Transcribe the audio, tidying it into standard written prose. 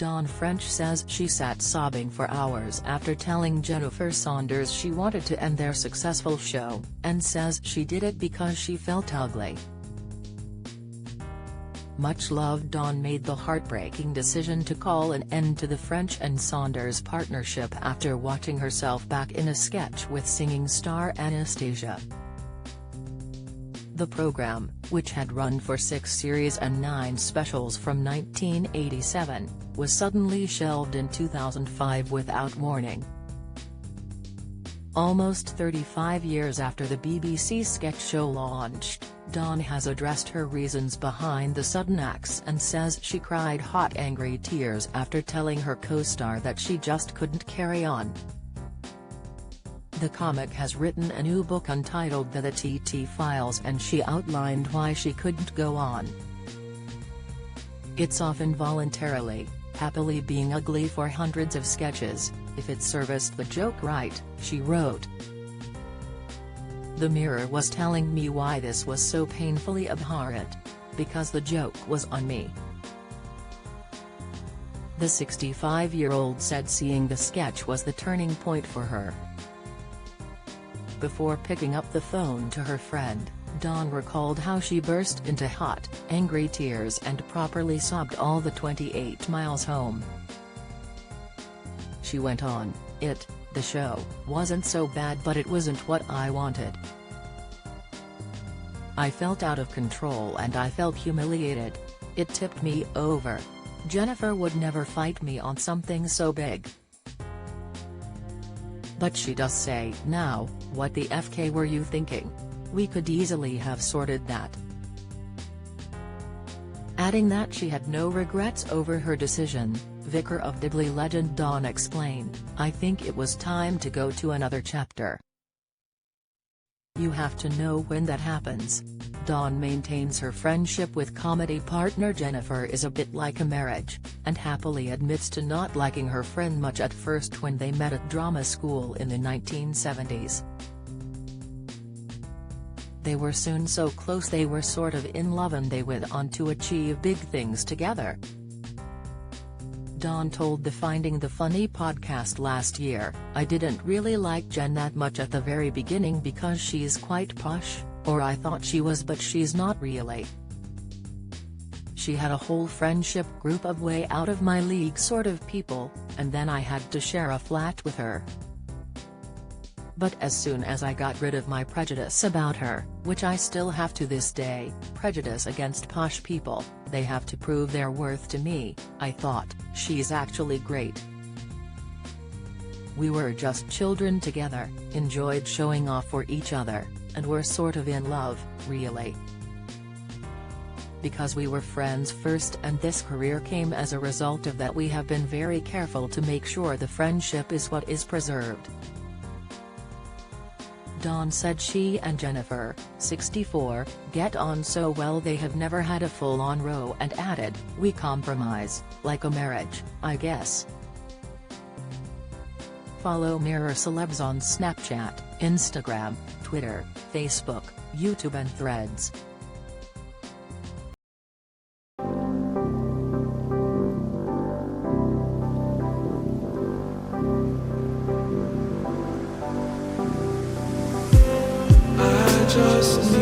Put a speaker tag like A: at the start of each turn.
A: Dawn French says she sat sobbing for hours after telling Jennifer Saunders she wanted to end their successful show, and says she did it because she felt ugly. Much-loved Dawn made the heartbreaking decision to call an end to the French and Saunders partnership after watching herself back in a sketch with singing star Anastasia. The program, which had run for 6 series and 9 specials from 1987, was suddenly shelved in 2005 without warning. Almost 35 years after the BBC sketch show launched, Dawn has addressed her reasons behind the sudden axe and says she cried hot angry tears after telling her co-star that she just couldn't carry on. The comic has written a new book entitled The TT Files, and she outlined why she couldn't go on. "It's often voluntarily, happily being ugly for hundreds of sketches, if it serviced the joke right," she wrote. "The Mirror was telling me why this was so painfully abhorrent. Because the joke was on me." The 65-year-old said seeing the sketch was the turning point for her. Before picking up the phone to her friend, Dawn recalled how she burst into hot, angry tears and properly sobbed all the 28 miles home. She went on, "The show, wasn't so bad, but it wasn't what I wanted. I felt out of control and I felt humiliated. It tipped me over. Jennifer would never fight me on something so big." But she does say, "Now, what the FK were you thinking? We could easily have sorted that." Adding that she had no regrets over her decision, Vicar of Digley legend Dawn explained, "I think it was time to go to another chapter. You have to know when that happens." Dawn maintains her friendship with comedy partner Jennifer is a bit like a marriage, and happily admits to not liking her friend much at first when they met at drama school in the 1970s. They were soon so close they were sort of in love, and they went on to achieve big things together. Dawn told the Finding the Funny podcast last year, "I didn't really like Jen that much at the very beginning because she's quite posh, or I thought she was, but she's not really. She had a whole friendship group of way out of my league sort of people, and then I had to share a flat with her. But as soon as I got rid of my prejudice about her, which I still have to this day, prejudice against posh people, they have to prove their worth to me, I thought, she's actually great. We were just children together, enjoyed showing off for each other, and were sort of in love, really. Because we were friends first and this career came as a result of that, we have been very careful to make sure the friendship is what is preserved." Dawn said she and Jennifer, 64, get on so well they have never had a full-on row, and added, "We compromise, like a marriage, I guess." Follow Mirror Celebs on Snapchat, Instagram, Twitter, Facebook, YouTube and Threads.
B: Just